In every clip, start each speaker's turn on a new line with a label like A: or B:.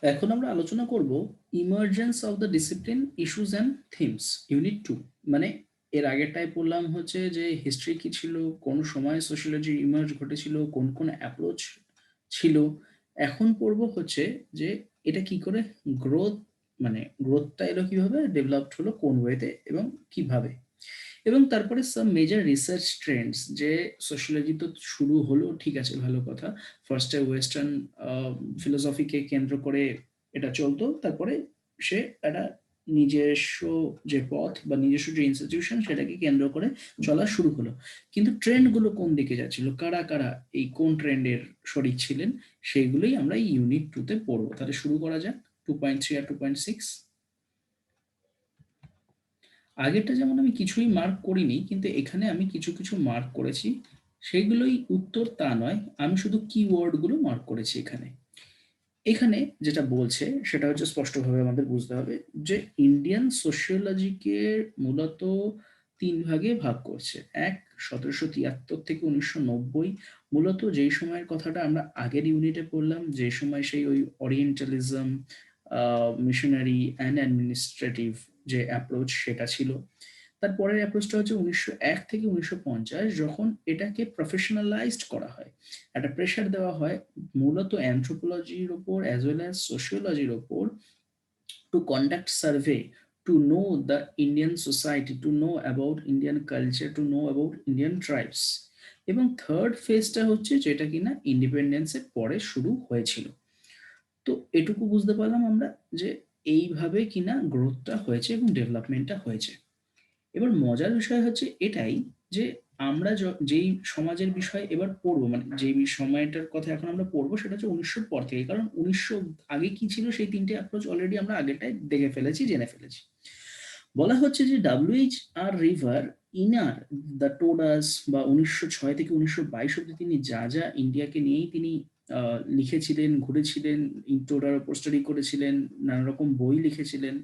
A: এখন আমরা আলোচনা করব emergence of the discipline issues and themes, unit 2। মানে এর আগেরটায় পড়লাম হচ্ছে যে হিস্ট্রি কি ছিল, কোন সময় সোশিয়োলজি ইমার্জ ঘটেছিল, কোন কোন অ্যাপ্রোচ ছিল। এখন পড়ব হচ্ছে যে এটা কি করে গ্রোথ, মানে গ্রোথটা এলো কিভাবে, ডেভেলপড হলো কোন ওয়েতে এবং কিভাবে। এবং তারপরে সাম মেজর রিসার্চ ট্রেন্ডস, যে সোশিয়োলজি তো শুরু হলো, ঠিক আছে, ভালো কথা। ফার্স্টে ওয়েস্টার্ন ফিলোসফিকে কেন্দ্র করে এটা চলতো, তারপরে সে একটা নিজস্ব যে পথ বা নিজস্ব যে ইনস্টিটিউশন সেটাকে কেন্দ্র করে চলা শুরু হলো। কিন্তু ট্রেন্ডগুলো কোন দিকে যাচ্ছিল, কারা কারা এই কোন ট্রেন্ডের শরিক ছিলেন, সেইগুলোই আমরা এই ইউনিট 2-তে পড়বো। তাহলে শুরু করা যাক। 2.3 আর 2.6। আগেরটা যেমন আমি কিছুই মার্ক করিনি, কিন্তু এখানে আমি কিছু কিছু মার্ক করেছি। সেগুলোই উত্তর তা নয়, আমি শুধু কিওয়ার্ডগুলো মার্ক করেছি এখানে। এখানে যেটা বলছে সেটা হচ্ছে স্পষ্টভাবে আমাদের বুঝতে হবে যে ইন্ডিয়ান সোশিওলজিকে মূলত তিন ভাগে ভাগ করছে। এক, 1773 থেকে 1990, মূলত যেই সময়ের কথাটা আমরা আগের ইউনিটে পড়লাম, যে সময় সেই ওই ওরিয়েন্টালিজম, মিশনারি অ্যান্ড অ্যাডমিনিস্ট্রেটিভ যে অ্যাপ্রোচ সেটা ছিল। তারপরের অ্যাপ্রোচটা হচ্ছে 1901 থেকে 1950, যখন এটাকে প্রফেশনালাইজড করা হয়, একটা প্রেশার দেওয়া হয় মূলত অ্যানথ্রোপোলজির ওপর অ্যাজ ওয়েল অ্যাজ সোশিওলজির ওপর, to conduct survey, to know the Indian society, to know about Indian culture, to know about Indian tribes. এবং থার্ড ফেজটা হচ্ছে যেটা কিনা ইন্ডিপেন্ডেন্সের পরে শুরু হয়েছিল। তো এটুকু বুঝতে পারলাম আমরা যে এইভাবে কিনা গ্রোথটা হয়েছে এবং ডেভেলপমেন্টটা হয়েছে। এবার মজার বিষয় হচ্ছে এটাই যে আমরা যেই সমাজের বিষয় এবার পড়বো, মানে যেই সময়টার কথা এখন আমরা পড়বো, সেটা হচ্ছে 1900 পর থেকে। কারণ 1900 আগে কি ছিল সেই তিনটে অ্যাপ্রোচ অলরেডি আমরা আগেরটাই দেখে ফেলেছি, জেনে ফেলেছি। বলা হচ্ছে যে W H R River in her the Todas, বা 1906 থেকে 1922 অব্দি তিনি যা যা ইন্ডিয়াকে নিয়েই তিনি লিখেছিলেন, ঘুরেছিলেন, টোডার উপর স্টাডি করেছিলেন, নানা রকম বই লিখেছিলেন,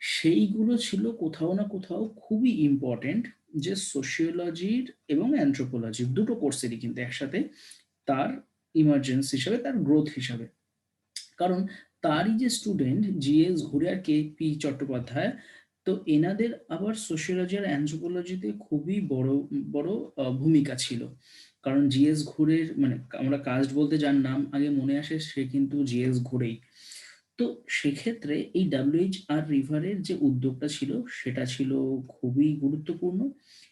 A: সেইগুলো ছিল কোথাও না কোথাও খুবই ইম্পর্টেন্ট। যে সোশিওলজির এবং অ্যানথ্রোপোলজির দুটো কোর্সেরই কিন্তু একসাথে তার ইমার্জেন্স হিসাবে, তার গ্রোথ হিসাবে। কারণ তারই যে স্টুডেন্ট জিএস ঘুরে আর কে পি চট্টোপাধ্যায়, তো এনাদের আবার সোশিওলজি আর অ্যানথ্রোপোলজিতে খুবই বড় বড় ভূমিকা ছিল। কারণ জিএস ঘুরের, মানে আমরা কাস্ট বলতে যার নাম আগে মনে আসে সে কিন্তু জিএস ঘুরেই। তো সেক্ষেত্রে এই ডাব্লিউএইচ.আর রিভারের যে উদ্যোগটা ছিল সেটা ছিল খুবই গুরুত্বপূর্ণ।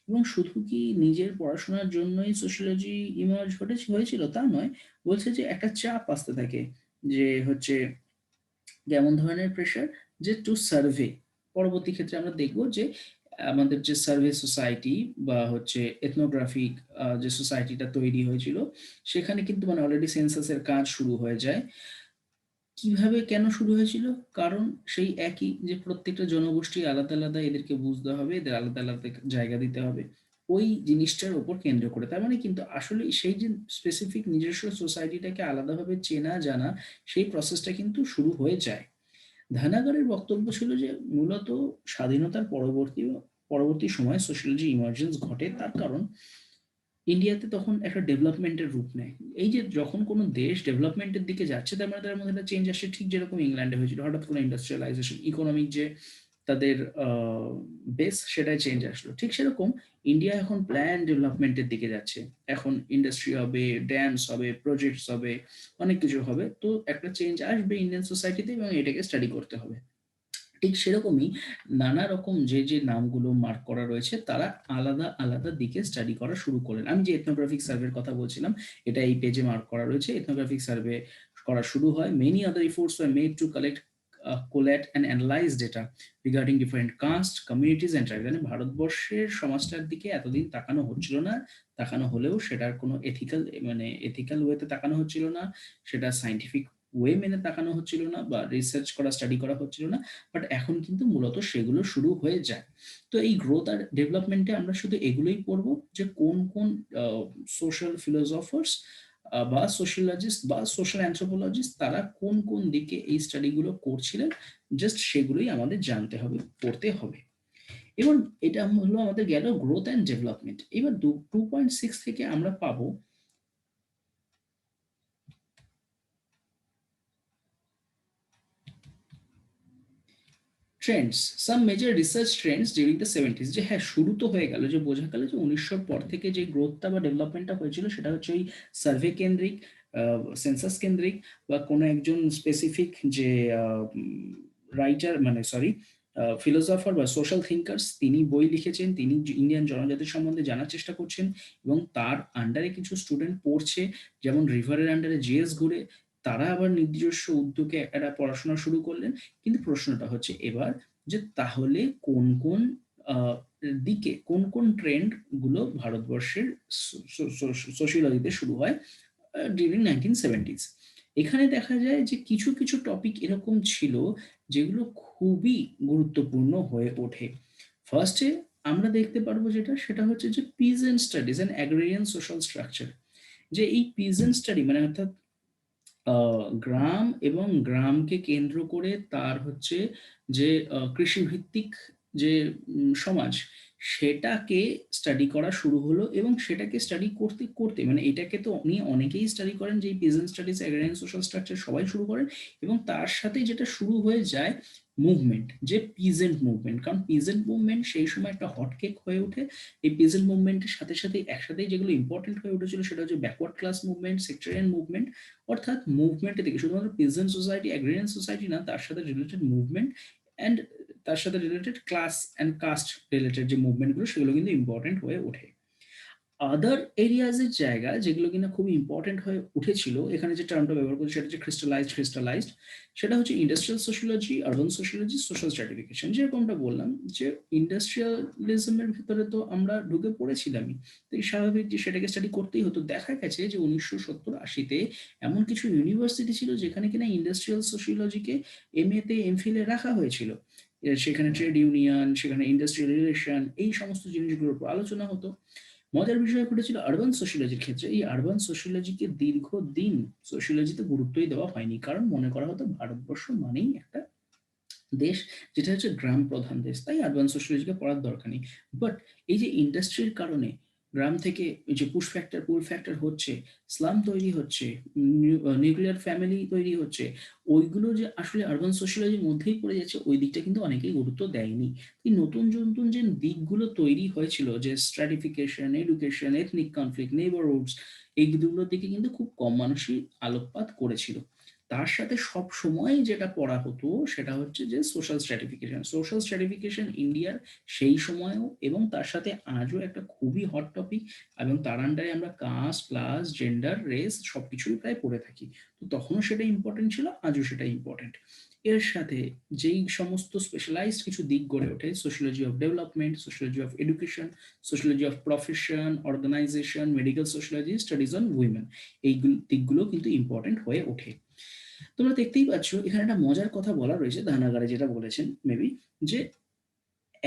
A: এবং শুধু কি নিজের পড়াশোনার জন্যই সোশিয়োলজি ইমার্জ হয়েছিল তা নয়। বলছে যে একটা চাপ আসতে থাকে, যে হচ্ছে কেমন ধরনের প্রেশার, যে টু সার্ভে। পরবর্তী ক্ষেত্রে আমরা দেখব যে আমাদের যে সার্ভে সোসাইটি বা হচ্ছে এথনোগ্রাফিক যে সোসাইটিটা তৈরি হয়েছিল, সেখানে কিন্তু মানে অলরেডি সেন্সাসের কাজ শুরু হয়ে যায়। কিভাবে কেন শুরু হয়েছিল? কারণ সেই একই, যে প্রত্যেকটা জনগোষ্ঠী আলাদা আলাদা, এদেরকে বুঝতে হবে, এদের আলাদা আলাদা জায়গা দিতে হবে ওই জিনিসটার উপর কেন্দ্র করে। তার মানে কিন্তু আসলে সেই যে স্পেসিফিক নিজস্ব সোসাইটিটাকে আলাদাভাবে চেনা জানা, সেই প্রসেসটা কিন্তু শুরু হয়ে যায়। ধানাগারের বক্তব্য ছিল যে মূলত স্বাধীনতার পরবর্তী সময়ে সোশিয়োলজি ইমার্জেন্স ঘটে, তার কারণ ইন্ডিয়াতে তখন একটা ডেভেলপমেন্টের রূপ নেয়। এই যে যখন কোনো দেশ ডেভেলপমেন্টের দিকে যাচ্ছে, তার মানে তার মধ্যে একটা চেঞ্জ আসছে, ঠিক যেরকম ইংল্যান্ডে হয়েছিল, হঠাৎ করে ইন্ডাস্ট্রিয়ালাইজেশন, ইকোনমিক যে তাদের বেস সেটাই চেঞ্জ আসলো। ঠিক সেরকম ইন্ডিয়া এখন প্ল্যান ডেভেলপমেন্টের দিকে যাচ্ছে। এখন ইন্ডাস্ট্রি হবে, ড্যামস হবে, প্রজেক্টস হবে, অনেক কিছু হবে। তো একটা চেঞ্জ আসবে ইন্ডিয়ান সোসাইটিতে এবং এটাকে স্টাডি করতে হবে। ঠিক সেরকমই নানা রকম যে যে নামগুলো মার্ক করা রয়েছে, তারা আলাদা আলাদা দিকে স্টাডি করা শুরু করলেন। আমি যে এথনোগ্রাফিক সার্ভের কথা বলছিলাম, এটা এই পেজে মার্ক করা রয়েছে। এথনোগ্রাফিক সার্ভে করা শুরু হয়। Many other efforts were made to collect, collate and analyse data regarding different caste, communities and tribe. মানে ভারতবর্ষের সমাজটার দিকে এতদিন তাকানো হচ্ছিল না, তাকানো হলেও সেটার কোনো এথিক্যাল, মানে এথিক্যাল ওয়েতে তাকানো হচ্ছিল না, সেটা সাইন্টিফিক ওয়ে মেনে তাকানো হচ্ছিল না, বা রিসার্চ করা, স্টাডি করা হচ্ছিল না। বাট এখন কিন্তু মূলত সেগুলো শুরু হয়ে যায়। তো এই গ্রোথ আর ডেভেলপমেন্টে আমরা শুধু এগুলোই পড়বো, যে কোন কোন সোশ্যাল ফিলোসফার্স বা সোশিয়োলজিস্ট বা সোশ্যাল অ্যানথ্রোপোলজিস্ট তারা কোন কোন দিকে এই স্টাডিগুলো করছিলেন, জাস্ট সেগুলোই আমাদের জানতে হবে, পড়তে হবে। এবার এটা হলো আমাদের গেল গ্রোথ অ্যান্ড ডেভেলপমেন্ট। এবার 2.6 থেকে আমরা পাবো Trends, some major research Trends during the 70s, যে হ্যাঁ শুরু তো হয়ে গেল, যে বোঝা গেল যে 1900 পর থেকে যে গ্রোথটা বা ডেভেলপমেন্টটা হয়েছিল সেটা হচ্ছে ওই সার্ভে কেন্দ্রিক, সেন্সাস কেন্দ্রিক, বা কোনো একজন স্পেসিফিক যে রাইটার, মানে সরি ফিলোসফার বা সোশ্যাল থিঙ্কার্স, তিনি বই লিখেছেন, তিনি ইন্ডিয়ান জনজাতি সম্বন্ধে জানার চেষ্টা করছেন এবং তার আন্ডারে কিছু স্টুডেন্ট পড়ছে, যেমন রিভারের আন্ডারে জিএস ঘুরে, তারা আবার নিজস্ব উদ্যোগে একটা পড়াশোনা শুরু করলেন। কিন্তু প্রশ্নটা হচ্ছে এবার যে তাহলে কোন কোন আহ, দিকে কোন কোন ট্রেন্ড গুলো ভারতবর্ষের সোশিয়োলজিতে শুরু হয় ডিউরিং 1970s। এখানে দেখা যায় যে কিছু কিছু টপিক এরকম ছিল যেগুলো খুবই গুরুত্বপূর্ণ হয়ে ওঠে। ফার্স্টে আমরা দেখতে পারবো যেটা, সেটা হচ্ছে যে peasant studies and agrarian social structure. যে এই পিজেন্ট স্টাডি মানে অর্থাৎ গ্রাম এবং গ্রামকে কেন্দ্র করে তার হচ্ছে যে কৃষিভিত্তিক যে সমাজ, সেটাকে স্টাডি করা শুরু হলো এবং সেটাকে স্টাডি করতে করতে মানে এটাকে তো নিয়ে অনেকেই স্টাডি করেন, যে peasant studies agrarian social structure সবাই শুরু করেন, এবং তার সাথে যেটা শুরু হয়ে যায় মুভমেন্ট, যে পিজেন্ট মুভমেন্ট, কারণ পিজেন্ট মুভমেন্ট সেই সময় একটা হটকেক হয়ে ওঠে। এই পিজেন্ট মুভমেন্টের সাথে সাথে একসাথেই যেগুলো ইম্পর্টেন্ট হয়ে উঠেছিল সেটা হচ্ছে ব্যাকওয়ার্ড ক্লাস মুভমেন্ট, সেক্টরিয়ান মুভমেন্ট, অর্থাৎ মুভমেন্টের দিকে শুধুমাত্র পিজেন্ট সোসাইটি অ্যাগ্রেরিয়ান সোসাইটি না, তার সাথে রিলেটেড মুভমেন্ট অ্যান্ড তার সাথে related class and caste related যে মুভমেন্টগুলো সেগুলো কিন্তু ইম্পর্টেন্ট হয়ে ওঠে। আদার এরিয়াজের জায়গা যেগুলো কিনা খুবই ইম্পর্টেন্ট হয়ে উঠেছিল, এখানে যে টার্মটা ব্যবহার করছি সেটা হচ্ছে ক্রিস্টালাইজড, সেটা হচ্ছে industrial sociology, urban sociology, social stratification. যেরকমটা বললাম যে ইন্ডাস্ট্রিয়ালিজমের ভিতরে তো আমরা ঢুকে পড়েছিলামই, তো এই স্বাভাবিক যে সেটাকে স্টাডি করতেই হতো। দেখা গেছে যে 1970-80-তে এমন কিছু ইউনিভার্সিটি ছিল যেখানে কিনা ইন্ডাস্ট্রিয়াল সোশিওলজিকে এমএ তে এমফিলে রাখা হয়েছিল। সেখানে ট্রেড ইউনিয়ন, সেখানে ইন্ডাস্ট্রিয়াল রিলেশন, এই সমস্ত জিনিসগুলোর উপর আলোচনা হতো। মজার বিষয় ঘটেছিল আরবান সোশিওলজির ক্ষেত্রে, এই আরবান সোশিওলজিকে দীর্ঘদিন সোশিওলজিতে গুরুত্বই দেওয়া হয়নি, কারণ মনে করা হতো ভারতবর্ষ মানেই একটা দেশ যেটা হচ্ছে গ্রাম প্রধান দেশ, তাই আরবান সোশিওলজিকে পড়ার দরকার নেই। বাট এই যে ইন্ডাস্ট্রির কারণে গ্রাম থেকে এই যে পুশ ফ্যাক্টর পুল ফ্যাক্টর হচ্ছে, স্লাম তৈরি হচ্ছে, নিউক্লিয়ার ফ্যামিলি তৈরি হচ্ছে, ওইগুলো যে আসলে আরবান সোশিওলজির মধ্যেই পড়ে যাচ্ছে, ওই দিকটা কিন্তু অনেকেই গুরুত্ব দেয়নি। এই নতুন নতুন যে দিকগুলো তৈরি হয়েছিল, যে stratification, education, ethnic conflict, neighbourhoods, এইগুলোর দিকে কিন্তু খুব কম মানুষই আলোকপাত করেছিল। তার সাথে সব সময় যেটা পড়া হতো সেটা হচ্ছে যে সোশ্যাল স্ট্র্যাটিফিকেশন ইন্ডিয়ার সেই সময়ও এবং তার সাথে আজও একটা খুবই হট টপিক, এবং তার আন্ডারে আমরা কাস্ট, ক্লাস, জেন্ডার, রেস সবকিছুই প্রায় পড়ে থাকি। তো তখনও সেটা ইম্পর্টেন্ট ছিল, আজও সেটা ইম্পর্টেন্ট। এর সাথে যেই সমস্ত স্পেশালাইজড কিছু দিক গড়ে ওঠে, sociology of development, sociology of education, sociology of profession, organisation, medical sociology, studies on women, এই দিকগুলো কিন্তু ইম্পর্টেন্ট হয়ে ওঠে। তোমরা দেখতেই পাচ্ছ এখানে একটা মজার কথা বলা রয়েছে, ধানাগারে যেটা বলেছেন মেবি, যে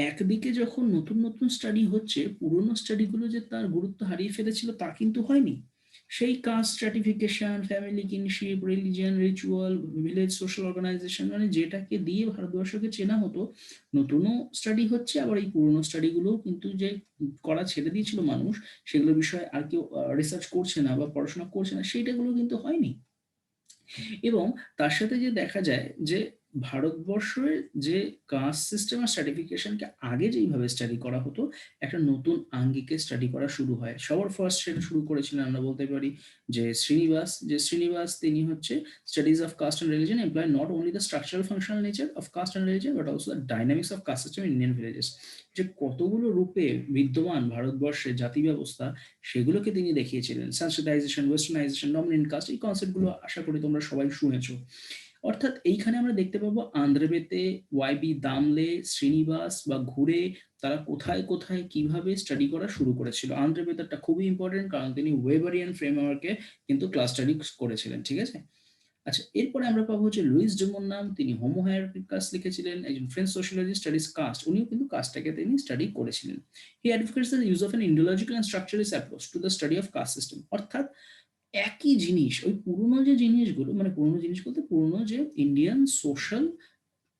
A: একদিকে যখন নতুন নতুন স্টাডি হচ্ছে, পুরোনো স্টাডিগুলো যে তার গুরুত্ব হারিয়ে ফেলেছিল তা কিন্তু হয়নি। সেই caste stratification, family kinship, religion, ritual, village social organisation, মানে যেটাকে দিয়ে ভারতবর্ষকে চেনা হতো, নতুনও স্টাডি হচ্ছে, আবার এই পুরোনো স্টাডিগুলোও কিন্তু যে করা ছেড়ে দিয়েছিল মানুষ, সেগুলো বিষয়ে আর কেউ রিসার্চ করছে না বা পড়াশোনা করছে না, সেইটাগুলো কিন্তু হয়নি। এবং তার সাথে যে দেখা যায় যে ভারতবর্ষের যে কাস্ট সিস্টেম আর স্ট্র্যাটিফিকেশনকে আগে যেইভাবে স্টাডি করা হতো, একটা নতুন আঙ্গিকে স্টাডি করা শুরু হয়। সবার ফার্স্ট সেটা শুরু করেছিলেন আমরা বলতে পারি যে শ্রীনিবাস, তিনি হচ্ছে studies of caste and religion employ not only the structural functional nature of caste and religion but also the dynamics of caste system in Indian villages. যে কতগুলো রূপে বিদ্যমান ভারতবর্ষের জাতি ব্যবস্থা, সেগুলোকে তিনি দেখিয়েছিলেন। সানস্ক্রিটাইজেশন, ওয়েস্টার্নাইজেশন, ডমিনেন্ট কাস্ট, এই কনসেপ্টগুলো আশা করি তোমরা সবাই শুনেছো। অর্থাৎ এইখানে আমরা দেখতে পাবো আন্ধ্রবেতে ওয়াইবি দামলে, শ্রীনিবাস বা ঘুরে, তারা কোথায় কোথায় কিভাবে স্টাডি করা শুরু করেছিল। আন্ধ্রবেতারটা খুবই ইম্পর্টেন্ট, কারণ তিনি ওয়েবারিয়ান ফ্রেমওয়ার্কে কিন্তু ক্লাস স্টাডি করেছিলেন, ঠিক আছে। আচ্ছা, এরপরে আমরা পাবো হচ্ছে লুইস ডুমোর নাম, তিনি হোমো হায়ারার্কিকাস লিখেছিলেন, একজন ফ্রেঞ্চ সোশিওলজি স্টাডিজ কাস্ট, উনিও কিন্তু কাস্টটাকে তিনি স্টাডি করেছিলেন। He advocates the use of an indological and structuralist approach to the study of caste system. অর্থাৎ একই জিনিস, ওই পুরোনো যে জিনিসগুলো, মানে পুরোনো জিনিস বলতে পুরোনো যে Indian social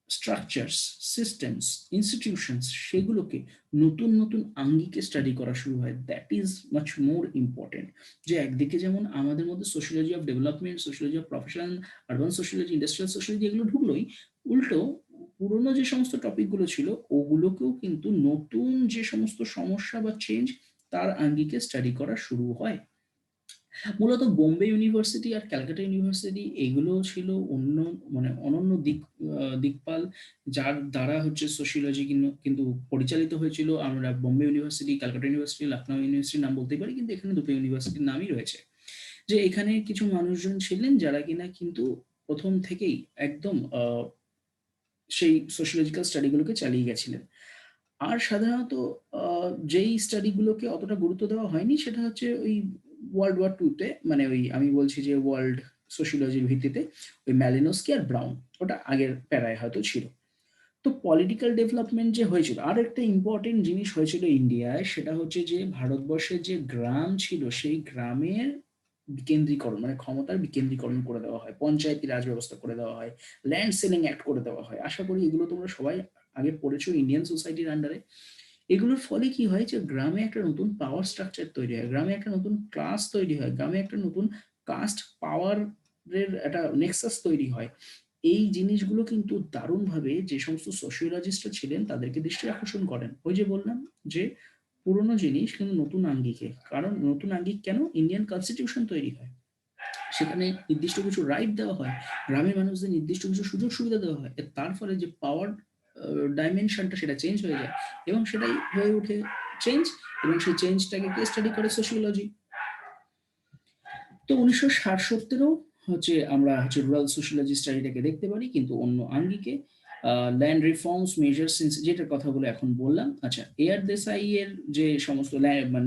A: structures, systems, institutions, সেগুলোকে নতুন নতুন আঙ্গিকে স্টাডি করা শুরু হয়। That is much more important. যে একদিকে যেমন আমাদের মধ্যে sociology of development, sociology of profession, urban sociology, industrial sociology এগুলো ঢুকলোই, উল্টো পুরোনো যে সমস্ত টপিকগুলো ছিল ওগুলোকেও কিন্তু নতুন যে সমস্ত সমস্যা বা চেঞ্জ তার আঙ্গিকে স্টাডি করা শুরু হয়। মূলত বোম্বে ইউনিভার্সিটি আর ক্যালকাটা ইউনিভার্সিটি এগুলো ছিল অন্য মানে অনন্য দিকপাল, যার দ্বারা হচ্ছে সোশিওলজি কিন্তু পরিচালিত হয়েছিল। আমরা বোম্বে ইউনিভার্সিটি, ক্যালকাটা ইউনিভার্সিটি, লখনৌ ইউনিভার্সিটির নাম বলতেই পারি, কিন্তু এখানে দুটো ইউনিভার্সিটির নামই রয়েছে। যে এখানে কিছু মানুষজন ছিলেন যারা কিনা কিন্তু প্রথম থেকেই একদম সেই সোশিওলজিক্যাল স্টাডিগুলোকে চালিয়ে গেছিলেন। আর সাধারণত যেই স্টাডিগুলোকে অতটা গুরুত্ব দেওয়া হয়নি সেটা হচ্ছে ওই ওয়ার্ল্ড ওয়ার 2 তে, মানে ওই আমি বলছি যে ওয়ার্ল্ড সোশিওলজির ভিত্তিতে ওই ম্যালিনোস্কি আর ব্রাউন, ওটা আগের প্যারায় হয়তো ছিল। তো পলিটিক্যাল ডেভেলপমেন্ট যে হয়েছিল, আর একটা ইম্পর্টেন্ট জিনিস হয়েছিল ইন্ডিয়ায়, সেটা হচ্ছে যে ভারতবর্ষের যে গ্রাম ছিল সেই গ্রামের বিকেন্দ্রীকরণ, মানে ক্ষমতার বিকেন্দ্রীকরণ করে দেওয়া হয়, পঞ্চায়েতি রাজ ব্যবস্থা করে দেওয়া হয়, ল্যান্ড সেলিং অ্যাক্ট করে দেওয়া হয়। আশা করি এগুলো তোমরা সবাই আগে পড়েছো ইন্ডিয়ান সোসাইটির আন্ডারে। এগুলোর ফলে কি হয় যে গ্রামে একটা নতুন পাওয়ার স্ট্রাকচার তৈরি হয়, গ্রামে একটা নতুন ক্লাস তৈরি হয়, গ্রামে একটা নতুন কাস্ট পাওয়ারের একটা নেক্সাস তৈরি হয়। এই জিনিসগুলো কিন্তু দারুণভাবে যে সমস্ত সোশিওলজিস্টরা ছিলেন তাদেরকে দৃষ্টি আকর্ষণ করেন। ওই যে বললাম যে পুরোনো জিনিস কিন্তু নতুন আঙ্গিকে, কারণ নতুন আঙ্গিক কেন, ইন্ডিয়ান কনস্টিটিউশন তৈরি হয়, সেখানে নির্দিষ্ট কিছু রাইট দেওয়া হয়, গ্রামের মানুষদের নির্দিষ্ট কিছু সুযোগ সুবিধা দেওয়া হয়, তার ফলে যে পাওয়ার ডাইমেনশনটা সেটা চেঞ্জ হয়ে যায়, এবং সেটাই হয়ে ওঠে চেঞ্জ। এবং সেই চেঞ্জটাকে কে স্টাডি করে, সোশিওলজি। তো 1960-70-এও হচ্ছে আমরা হচ্ছে রুরাল সোশিওলজি স্টাডিটাকে দেখতে পারি, কিন্তু অন্য আঙ্গিকে। ল্যান্ড রিফর্মস মেজার্স, যেটার কথাগুলো এখন বললাম। আচ্ছা, এআর দেসাই এর যে সমস্ত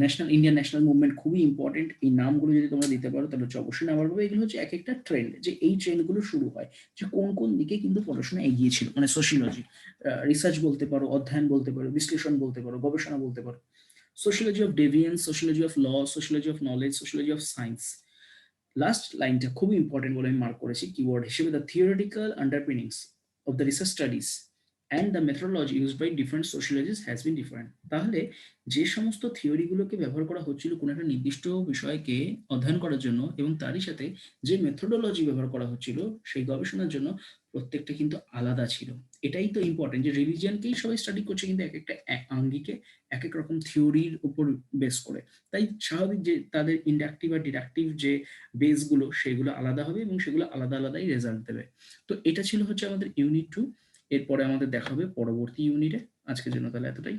A: ন্যাশনাল ইন্ডিয়ান ন্যাশনাল মুভমেন্ট খুবই ইম্পর্টেন্ট, এই নামগুলো যদি তোমরা দিতে পারো তাহলে হচ্ছে অবশ্যই নাম্বার পাবে। এগুলো হচ্ছে এক একটা ট্রেন্ড, যে এই ট্রেন্ডগুলো শুরু হয় যে কোন কোন দিকে কিন্তু পড়াশোনা এগিয়েছিল, মানে সোশিওলজি রিসার্চ বলতে পারো, অধ্যয়ন বলতে পারো, বিশ্লেষণ বলতে পারো, গবেষণা বলতে পারো। Sociology of deviance, sociology of law, sociology of knowledge, sociology of science. Last লাইনটা খুবই ইম্পর্টেন্ট বলে আমি মার্ক করেছি কিওয়ার্ড হিসেবে, the theoretical underpinnings of the research studies and the methodology use by different sociologist has been different. তাহলে যে সমস্ত থিওরিগুলোকে ব্যবহার করা হচ্ছিল কোনো একটা নির্দিষ্ট বিষয়কে অধ্যয়ন করার জন্য, এবং তারই সাথে যে মেথোডোলজি ব্যবহার করা হচ্ছিল সেই গবেষণার জন্য, প্রত্যেকটা কিন্তু আলাদা ছিল। এটাই তো ইম্পর্টেন্ট, যে রিলিজিয়নকেই সবাই স্টাডি করছে কিন্তু এক একটা আঙ্গিকে এক এক রকম থিওরির উপর বেস করে। তাই স্বাভাবিক যে তাদের ইন্ডাকটিভ আর ডিডাকটিভ যে বেসগুলো সেগুলো আলাদা হবে, এবং সেগুলো আলাদা আলাদাই রেজাল্ট দেবে। তো এটা ছিল হচ্ছে আমাদের ইউনিট 2। এরপরে আমাদের দেখা হবে পরবর্তী ইউনিটে। আজকের জন্য তাহলে এতটাই।